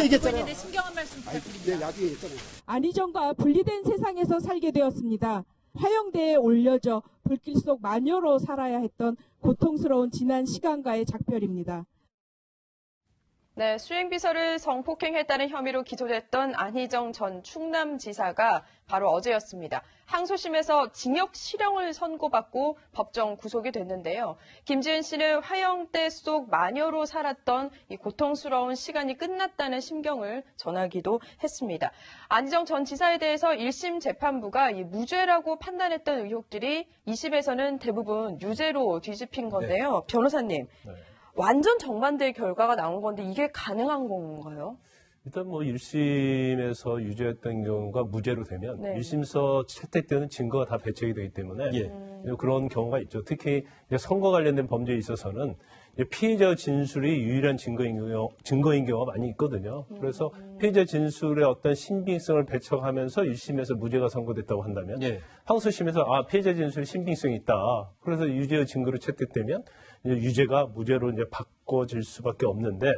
얘기했잖아요. 부분에 신경 한 말씀 부탁드립니다. 네, 나중에 얘기했잖아요. 안희정과 분리된 세상에서 살게 되었습니다. 화영대에 올려져 불길 속 마녀로 살아야 했던 고통스러운 지난 시간과의 작별입니다. 네, 수행비서를 성폭행했다는 혐의로 기소됐던 안희정 전 충남지사가 바로 어제였습니다. 항소심에서 징역 실형을 선고받고 법정 구속이 됐는데요. 김지은 씨는 화영대 속 마녀로 살았던 이 고통스러운 시간이 끝났다는 심경을 전하기도 했습니다. 안희정 전 지사에 대해서 1심 재판부가 이 무죄라고 판단했던 의혹들이 2심에서는 대부분 유죄로 뒤집힌 건데요. 변호사님. 네. 완전 정반대의 결과가 나온 건데 이게 가능한 건가요? 일단 뭐 1심에서 유죄였던 경우가 무죄로 되면 1심에서 채택되는 증거가 다 배척이 되기 때문에 그런 경우가 있죠. 특히 선거 관련된 범죄에 있어서는 피해자 진술이 유일한 증거인 경우가 많이 있거든요. 그래서 피해자 진술의 어떤 신빙성을 배척하면서 1심에서 무죄가 선고됐다고 한다면 항소심에서 피해자 진술이 신빙성이 있다. 그래서 유죄의 증거로 채택되면 유죄가 무죄로 이제 바꿔질 수밖에 없는데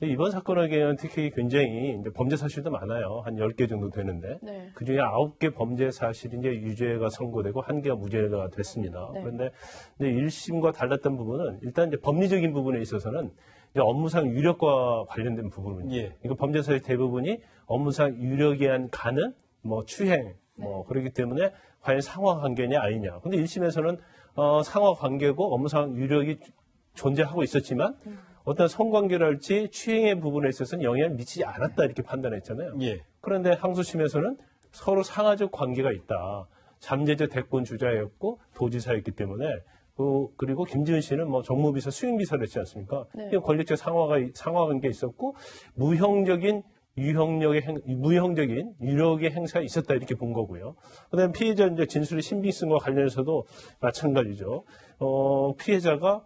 이번 사건에는 특히 굉장히 이제 범죄 사실도 많아요. 한 10개 정도 되는데 그중에 9개 범죄 사실이 이제 유죄가 선고되고 1개가 무죄가 됐습니다. 그런데 이제 1심과 달랐던 부분은 일단 이제 법리적인 부분에 있어서는 이제 업무상 유력과 관련된 부분입니다. 그러니까 범죄 사실 대부분이 업무상 유력에 의한 간은 뭐 추행 그렇기 때문에 과연 상하 관계냐 아니냐. 근데 1심에서는 상하 관계고 업무상 유력이 존재하고 있었지만 어떤 성관계랄지 추행의 부분에 있어서는 영향을 미치지 않았다 이렇게 판단했잖아요. 그런데 항소심에서는 서로 상하적 관계가 있다. 잠재적 대권 주자였고 도지사였기 때문에 그리고 김지은 씨는 뭐 정무비서 수행비서를 했지 않습니까? 권력적 상하 관계가 있었고 무형적인 유력의 행사가 있었다 이렇게 본 거고요. 그다음에 피해자 이제 진술의 신빙성과 관련해서도 마찬가지죠. 피해자가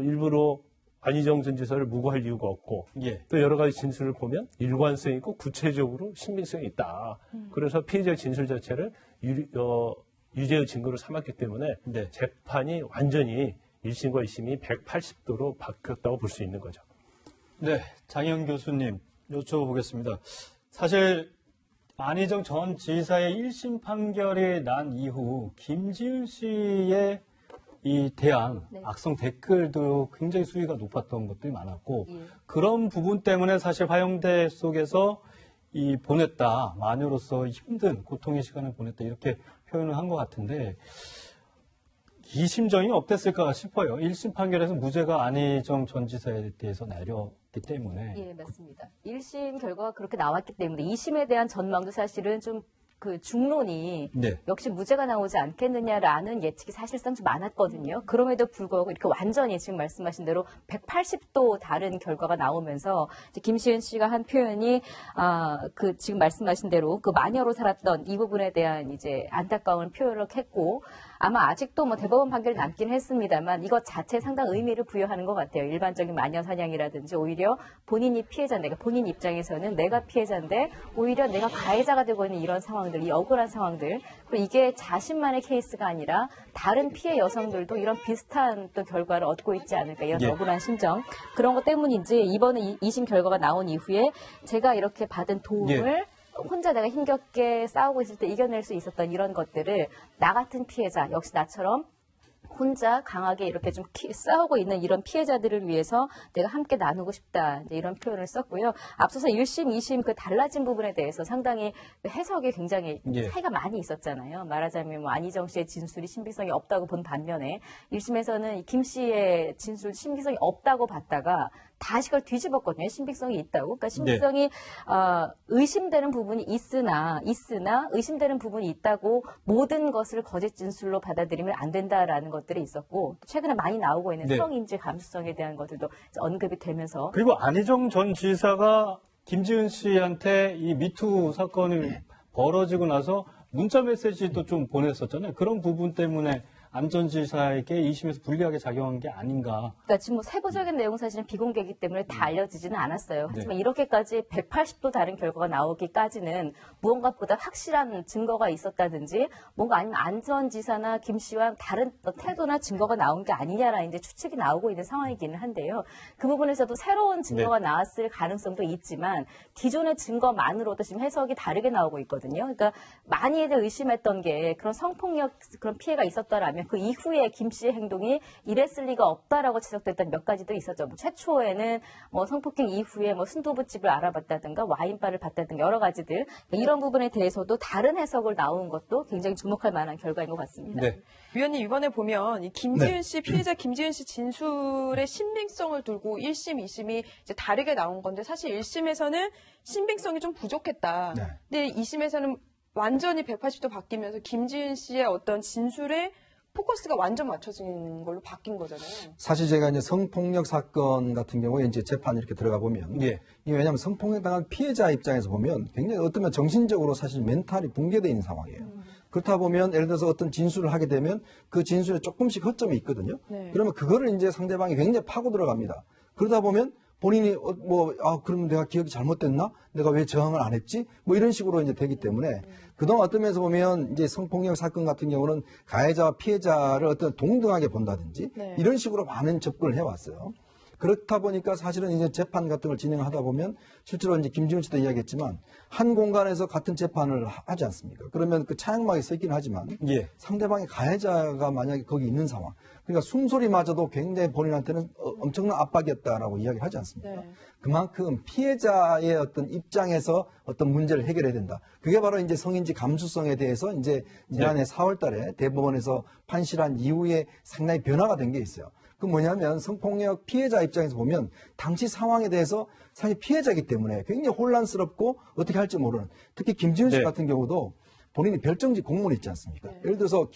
일부러 안희정 전 지사를 무고할 이유가 없고 또 여러 가지 진술을 보면 일관성 있고 구체적으로 신빙성이 있다. 그래서 피해자 진술 자체를 유죄의 증거로 삼았기 때문에 재판이 완전히 1심과 2심이 180도로 바뀌었다고 볼 수 있는 거죠. 네, 장영 교수님 여쭤보겠습니다. 사실 안희정 전 지사의 1심 판결이 난 이후 김지은 씨의 이 대한 악성 댓글도 굉장히 수위가 높았던 것들이 많았고 그런 부분 때문에 사실 화영대 속에서 이 보냈다, 마녀로서 힘든 고통의 시간을 보냈다 이렇게 표현을 한 것 같은데 2심정이 어땠을까 싶어요. 1심 판결에서 무죄가 안희정 전 지사에 대해서 내렸기 때문에. 예, 맞습니다. 1심 결과가 그렇게 나왔기 때문에 2심에 대한 전망도 사실은 좀 그 중론이 역시 무죄가 나오지 않겠느냐라는 예측이 사실상 좀 많았거든요. 그럼에도 불구하고 이렇게 완전히 지금 말씀하신 대로 180도 다른 결과가 나오면서 이제 김시은 씨가 한 표현이 그 지금 말씀하신 대로 그 마녀로 살았던 이 부분에 대한 이제 안타까운 표현을 했고 아마 아직도 뭐 대법원 판결이 남긴 했습니다만 이것 자체에 상당 의미를 부여하는 것 같아요. 일반적인 마녀 사냥이라든지 오히려 본인이 피해자인데 그러니까 본인 입장에서는 내가 피해자인데 오히려 내가 가해자가 되고 있는 이런 상황들, 이 억울한 상황들 그리고 이게 자신만의 케이스가 아니라 다른 피해 여성들도 이런 비슷한 또 결과를 얻고 있지 않을까 이런 억울한 심정 그런 것 때문인지 이번에 2심 결과가 나온 이후에 제가 이렇게 받은 도움을 혼자 내가 힘겹게 싸우고 있을 때 이겨낼 수 있었던 이런 것들을 나 같은 피해자 역시 나처럼 혼자 강하게 이렇게 좀 싸우고 있는 이런 피해자들을 위해서 내가 함께 나누고 싶다 이런 표현을 썼고요. 앞서서 1심, 2심 그 달라진 부분에 대해서 상당히 해석이 굉장히 차이가 많이 있었잖아요. 말하자면 뭐 안희정 씨의 진술이 신빙성이 없다고 본 반면에 1심에서는 김 씨의 진술 신빙성이 없다고 봤다가 다시 그걸 뒤집었거든요. 신빙성이 있다고. 그러니까 신빙성이 의심되는 부분이 있으나 의심되는 부분이 있다고 모든 것을 거짓 진술로 받아들이면 안 된다라는 것들이 있었고 최근에 많이 나오고 있는 성인지 감수성에 대한 것들도 언급이 되면서 그리고 안희정 전 지사가 김지은 씨한테 이 미투 사건이 벌어지고 나서 문자 메시지도 좀 보냈었잖아요. 그런 부분 때문에 안전지사에게 2심에서 불리하게 작용한 게 아닌가. 그러니까 지금 뭐 세부적인 내용 사실은 비공개이기 때문에 다 알려지지는 않았어요. 하지만 이렇게까지 180도 다른 결과가 나오기까지는 무언가보다 확실한 증거가 있었다든지 뭔가 아니면 안전지사나 김 씨와 다른 태도나 증거가 나온 게 아니냐라는 이제 추측이 나오고 있는 상황이기는 한데요. 그 부분에서도 새로운 증거가 나왔을 가능성도 있지만 기존의 증거만으로도 지금 해석이 다르게 나오고 있거든요. 그러니까 많이들 의심했던 게 그런 성폭력 그런 피해가 있었다라면 그 이후에 김 씨의 행동이 이랬을 리가 없다라고 지적됐던 몇 가지도 있었죠. 뭐 최초에는 뭐 성폭행 이후에 뭐 순두부집을 알아봤다든가 와인바를 봤다든가 여러 가지들 이런 부분에 대해서도 다른 해석을 나오는 것도 굉장히 주목할 만한 결과인 것 같습니다. 네. 위원님 이번에 보면 이 김지은 씨 피해자 김지은 씨 진술의 신빙성을 두고 1심, 2심이 이제 다르게 나온 건데 사실 1심에서는 신빙성이 좀 부족했다. 근데 2심에서는 완전히 180도 바뀌면서 김지은 씨의 어떤 진술에 포커스가 완전 맞춰진 걸로 바뀐 거잖아요. 사실 제가 이제 성폭력 사건 같은 경우에 이제 재판 이렇게 들어가 보면 이게 왜냐하면 성폭력 당한 피해자 입장에서 보면 굉장히 어쩌면 정신적으로 사실 멘탈이 붕괴되어 있는 상황이에요. 그렇다 보면 예를 들어서 어떤 진술을 하게 되면 그 진술에 조금씩 허점이 있거든요. 그러면 그거를 이제 상대방이 굉장히 파고 들어갑니다. 그러다 보면 본인이 그럼 내가 기억이 잘못됐나? 내가 왜 저항을 안 했지? 뭐 이런 식으로 이제 되기 때문에 그동안 어떤 면에서 보면 이제 성폭력 사건 같은 경우는 가해자와 피해자를 어떤 동등하게 본다든지 이런 식으로 많은 접근을 해왔어요. 그렇다 보니까 사실은 이제 재판 같은 걸 진행하다 보면 실제로 이제 김지은 씨도 이야기했지만 한 공간에서 같은 재판을 하지 않습니까? 그러면 그 차양막이 서 있긴 하지만 상대방의 가해자가 만약에 거기 있는 상황. 그러니까 숨소리마저도 굉장히 본인한테는 엄청난 압박이었다라고 이야기하지 않습니까? 그만큼 피해자의 어떤 입장에서 어떤 문제를 해결해야 된다. 그게 바로 이제 성인지 감수성에 대해서 이제 지난해 4월 달에 대법원에서 판시한 이후에 상당히 변화가 된 게 있어요. 그 뭐냐면 성폭력 피해자 입장에서 보면 당시 상황에 대해서 사실 피해자이기 때문에 굉장히 혼란스럽고 어떻게 할지 모르는 특히 김지은 씨 같은 경우도 본인이 별정직 공무원 있지 않습니까? 예를 들어서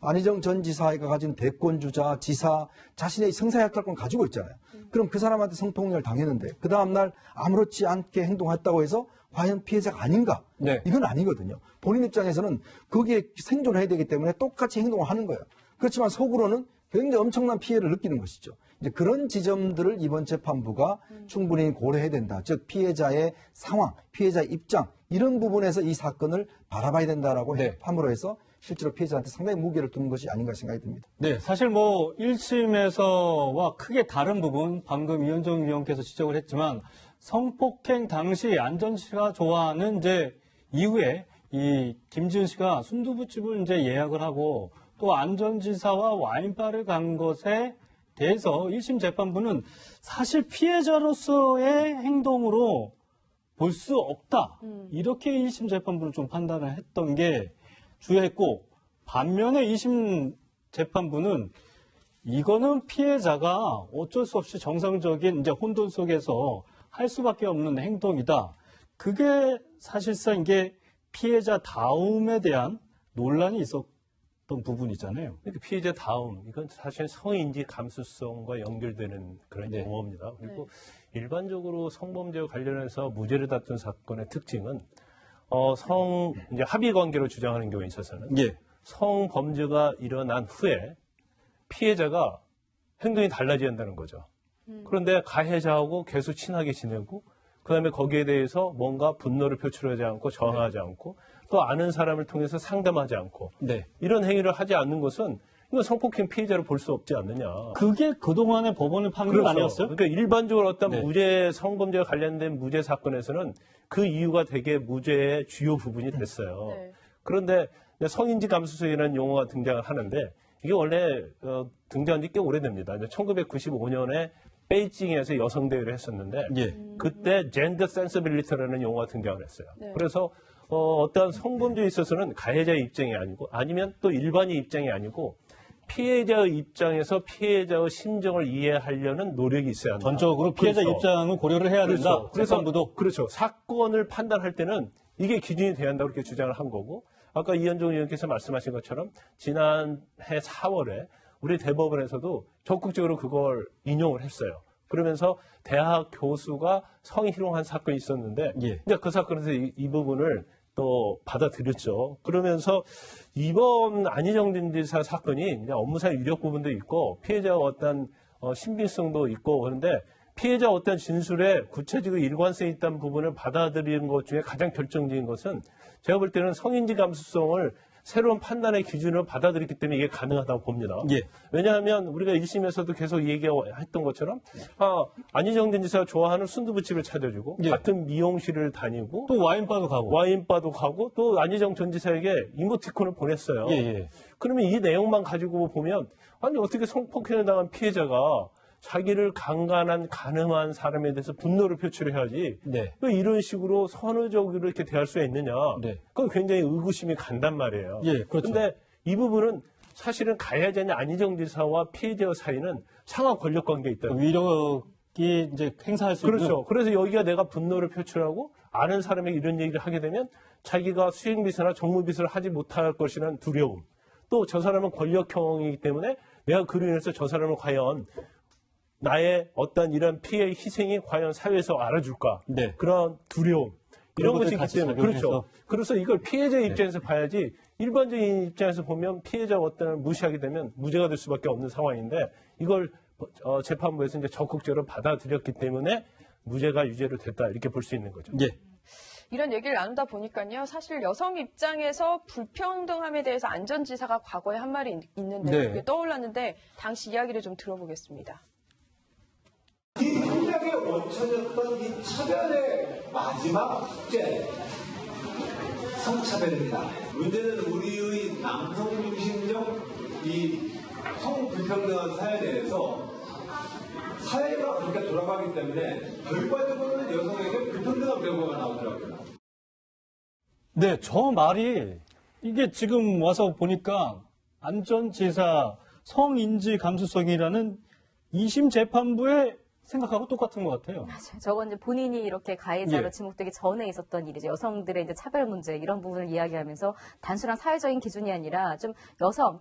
안희정 전 지사가 가진 대권주자, 지사, 자신의 성사약탈권 가지고 있잖아요. 그럼 그 사람한테 성폭력을 당했는데 그 다음날 아무렇지 않게 행동했다고 해서 과연 피해자가 아닌가? 이건 아니거든요. 본인 입장에서는 거기에 생존해야 되기 때문에 똑같이 행동을 하는 거예요. 그렇지만 속으로는 굉장히 엄청난 피해를 느끼는 것이죠. 이제 그런 지점들을 이번 재판부가 충분히 고려해야 된다. 즉 피해자의 상황, 피해자의 입장 이런 부분에서 이 사건을 바라봐야 된다라고 함으로 해서 실제로 피해자한테 상당히 무게를 두는 것이 아닌가 생각이 듭니다. 네, 사실 뭐 1심에서와 크게 다른 부분 방금 이현정 위원께서 지적을 했지만 성폭행 당시 안전 씨가 좋아하는 이제 이후에 이 김지은 씨가 순두부집을 이제 예약을 하고 또 안전지사와 와인바를 간 것에 대해서 1심 재판부는 사실 피해자로서의 행동으로 볼 수 없다. 이렇게 1심 재판부는 좀 판단을 했던 게 주요했고 반면에 2심 재판부는 이거는 피해자가 어쩔 수 없이 정상적인 이제 혼돈 속에서 할 수밖에 없는 행동이다. 그게 사실상 이게 피해자 다움에 대한 논란이 있었던 부분이잖아요. 피해자 다움, 이건 사실 성인지 감수성과 연결되는 그런 용어입니다. 그리고 일반적으로 성범죄와 관련해서 무죄를 다툰 사건의 특징은 이제 합의 관계로 주장하는 경우에 있어서는 성범죄가 일어난 후에 피해자가 행동이 달라져야 한다는 거죠. 그런데 가해자하고 계속 친하게 지내고 그다음에 거기에 대해서 뭔가 분노를 표출하지 않고 저항하지 않고 또 아는 사람을 통해서 상담하지 않고 이런 행위를 하지 않는 것은 이건 성폭행 피해자로 볼 수 없지 않느냐. 그게 그동안의 법원의 판결 아니었어요? 그러니까 일반적으로 어떤 무죄 성범죄와 관련된 무죄 사건에서는 그 이유가 되게 무죄의 주요 부분이 됐어요. 그런데 성인지 감수성이라는 용어가 등장을 하는데 이게 원래 등장한 지 꽤 오래됩니다. 1995년에 베이징에서 여성대회를 했었는데 그때 젠더 센서빌리티라는 용어가 등장을 했어요. 그래서 어떠한 성범죄에 있어서는 가해자의 입장이 아니고 아니면 또 일반의 입장이 아니고 피해자의 입장에서 피해자의 심정을 이해하려는 노력이 있어야 한다. 전적으로 피해자 입장은 고려를 해야 된다. 재판부도. 그렇죠. 사건을 판단할 때는 이게 기준이 돼야 한다고 그렇게 주장을 한 거고 아까 이현종 의원께서 말씀하신 것처럼 지난해 4월에 우리 대법원에서도 적극적으로 그걸 인용을 했어요. 그러면서 대학 교수가 성희롱한 사건이 있었는데 이제 그 사건에서 이 부분을 또 받아들였죠. 그러면서 이번 안희정 지사 사건이 그냥 업무상 유력 부분도 있고 피해자와 어떤 신빙성도 있고 그런데 피해자 어떤 진술에 구체적으로 일관성이 있다는 부분을 받아들이는 것 중에 가장 결정적인 것은 제가 볼 때는 성인지 감수성을 새로운 판단의 기준으로 받아들였기 때문에 이게 가능하다고 봅니다. 예. 왜냐하면 우리가 1심에서도 계속 얘기했던 것처럼 안희정 지사가 좋아하는 순두부집을 찾아주고 예. 같은 미용실을 다니고 또 와인바도 가고. 또 안희정 전 지사에게 이모티콘을 보냈어요. 예, 예. 그러면 이 내용만 가지고 보면 아니 어떻게 성폭행을 당한 피해자가 자기를 강간한 가늠한 사람에 대해서 분노를 표출해야지 네. 왜 이런 식으로 선의적으로 이렇게 대할 수 있느냐. 네. 그건 굉장히 의구심이 간단 말이에요. 예, 그렇죠. 근데 이 부분은 사실은 가해자인 안희정 지사와 피해자 사이는 상하 권력 관계에 있다. 위력이 이제 행사할 수 그렇죠. 있는. 그래서 여기가 내가 분노를 표출하고 아는 사람에게 이런 얘기를 하게 되면 자기가 수행비서나 정무비서를 하지 못할 것이라는 두려움. 또 저 사람은 권력형이기 때문에 내가 그로 인해서 저 사람을 과연 나의 어떤 이런 피해 희생이 과연 사회에서 알아줄까? 네. 그런 두려움. 이런 그런 것이 것들 있기 때문에. 같이 그렇죠. 작용해서. 그래서 이걸 피해자 입장에서 봐야지 일반적인 입장에서 보면 피해자 어떤 무시하게 되면 무죄가 될 수밖에 없는 상황인데 이걸 재판부에서 이제 적극적으로 받아들였기 때문에 무죄가 유죄로 됐다. 이렇게 볼 수 있는 거죠. 예. 이런 얘기를 나누다 보니까요. 사실 여성 입장에서 불평등함에 대해서 안 전 지사가 과거에 한 말이 있는데 네. 그게 떠올랐는데 당시 이야기를 좀 들어보겠습니다. 이 폭력의 원천이었던 이 차별의 마지막 숙제, 성차별입니다. 문제는 우리의 남성 중심적 이 성불평등한 사회에 대해서 사회가 그렇게 돌아가기 때문에 결과적으로는 여성에게 불평등한 결과가 나오더라고요. 네, 저 말이 이게 지금 와서 보니까 안전지사 성인지 감수성이라는 2심 재판부의 생각하고 똑같은 것 같아요. 맞아요. 저건 이제 본인이 이렇게 가해자로 예. 지목되기 전에 있었던 일이죠. 여성들의 이제 차별 문제 이런 부분을 이야기하면서 단순한 사회적인 기준이 아니라 좀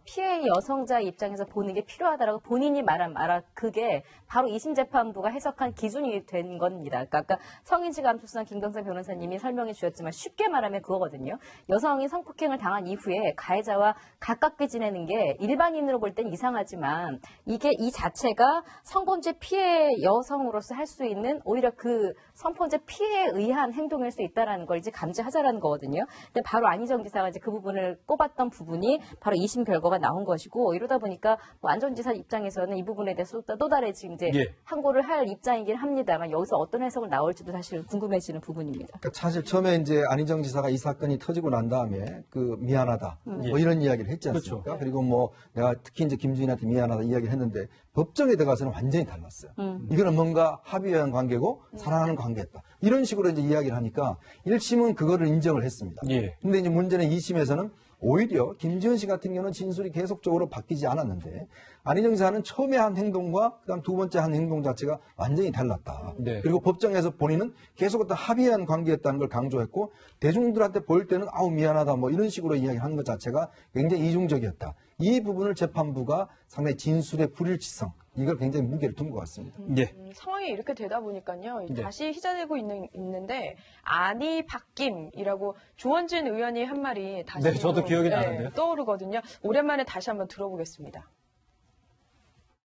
피해 여성자 입장에서 보는 게 필요하다라고 본인이 말한 그게 바로 2심 재판부가 해석한 기준이 된 겁니다. 그러니까 아까 성인지 감수성 김경선 변호사님이 설명해 주셨지만 쉽게 말하면 그거거든요. 여성이 성폭행을 당한 이후에 가해자와 가깝게 지내는 게 일반인으로 볼 땐 이상하지만 이게 이 자체가 성범죄 피해 여성으로서 할 수 있는 오히려 그 성범죄 피해에 의한 행동일 수 있다라는 걸 이제 감지하자라는 거거든요. 근데 바로 안희정 지사가 이제 그 부분을 꼽았던 부분이 바로 2심 결과가 나온 것이고 이러다 보니까 뭐 안 전 지사 입장에서는 이 부분에 대해서 또 다른 지금 이제 예. 항고를 할 입장이긴 합니다만 여기서 어떤 해석을 나올지도 사실 궁금해지는 부분입니다. 그러니까 사실 처음에 이제 안희정 지사가 이 사건이 터지고 난 다음에 그 미안하다 뭐 이런 이야기를 했지 않습니까? 그렇죠. 그리고 뭐 내가 특히 이제 김주인한테 미안하다 이야기를 했는데 법정에 들어가서는 완전히 달랐어요. 이거는 뭔가 합의한 관계고 사랑하는 관계였다. 이런 식으로 이제 이야기를 하니까 1심은 그거를 인정을 했습니다. 예. 근데 이제 문제는 2심에서는 오히려 김지은 씨 같은 경우는 진술이 계속적으로 바뀌지 않았는데 안희정 지사는 처음에 한 행동과 그다음 두 번째 한 행동 자체가 완전히 달랐다. 네. 그리고 법정에서 본인은 계속 어떤 합의한 관계였다는 걸 강조했고 대중들한테 보일 때는 아우 미안하다 뭐 이런 식으로 이야기하는 것 자체가 굉장히 이중적이었다. 이 부분을 재판부가 상당히 진술의 불일치성 이걸 굉장히 무게를 둔 것 같습니다. 예. 상황이 이렇게 되다 보니까요. 네. 다시 희자되고 있는데 안이 바뀜이라고 조원진 의원이 한 말이 다시 네, 저도 기억이 나는데요. 떠오르거든요. 오랜만에 다시 한번 들어보겠습니다.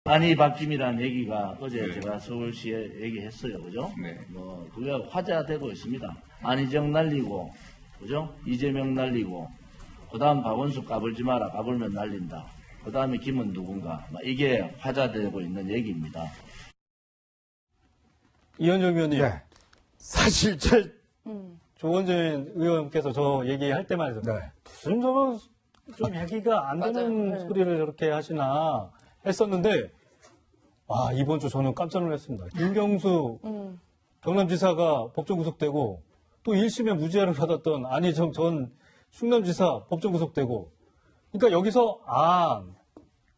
안이 바뀜이라는 얘기가 어제 제가 서울시에 얘기했어요. 그죠? 뭐, 그게 화제되고 있습니다. 안희정 날리고, 그죠? 이재명 날리고, 그 다음 박원순 까불지 마라. 까불면 날린다. 그 다음에 김은 누군가. 이게 화제되고 있는 얘기입니다. 이현정 의원님. 네. 사실 조원진 의원께서 저 얘기할 때만 해서 네. 무슨 저거 좀 얘기가 안 되는 맞아요. 소리를 저렇게 하시나 했었는데 이번 주 저는 깜짝 놀랐습니다. 김경수 경남지사가 법정 구속되고 또 1심에 무죄를 받았던 안희정 전 충남지사 법정 구속되고 그러니까 여기서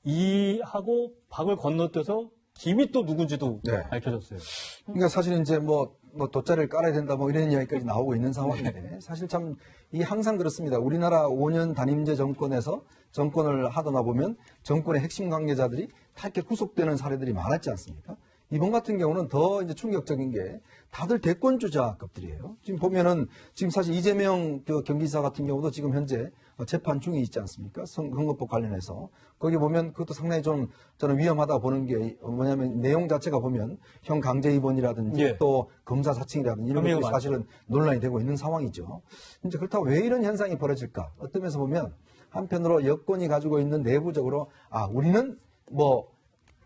이하고 박을 건너뛰어서 김이 또 누군지도 네. 밝혀졌어요. 그러니까 사실 이제 뭐 돗자리를 깔아야 된다 뭐 이런 이야기까지 나오고 있는 상황인데 사실 참 이 항상 그렇습니다. 우리나라 5년 단임제 정권에서 정권을 하다 보면 정권의 핵심 관계자들이 다 이렇게 구속되는 사례들이 많았지 않습니까? 이번 같은 경우는 더 이제 충격적인 게 다들 대권주자급들이에요. 지금 보면은 지금 사실 이재명 경기지사 같은 경우도 지금 현재 재판 중에 있지 않습니까? 선거법 관련해서. 거기 보면 그것도 상당히 좀 저는 위험하다 보는 게 뭐냐면 내용 자체가 보면 형 강제 입원이라든지 예. 또 검사 사칭이라든지 이런 것들이 혐의가 사실은 논란이 되고 있는 상황이죠. 이제 그렇다고 왜 이런 현상이 벌어질까? 어떤 면에서 보면 한편으로 여권이 가지고 있는 내부적으로 우리는 뭐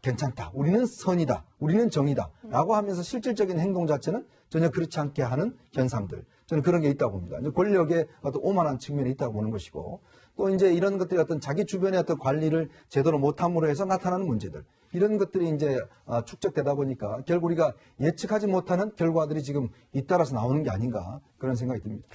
괜찮다. 우리는 선이다. 우리는 정의다. 라고 하면서 실질적인 행동 자체는 전혀 그렇지 않게 하는 현상들. 저는 그런 게 있다고 봅니다. 이제 권력의 어떤 오만한 측면이 있다고 보는 것이고 또 이제 이런 것들이 어떤 자기 주변의 어떤 관리를 제대로 못함으로 해서 나타나는 문제들. 이런 것들이 이제 축적되다 보니까 결국 우리가 예측하지 못하는 결과들이 지금 잇따라서 나오는 게 아닌가 그런 생각이 듭니다.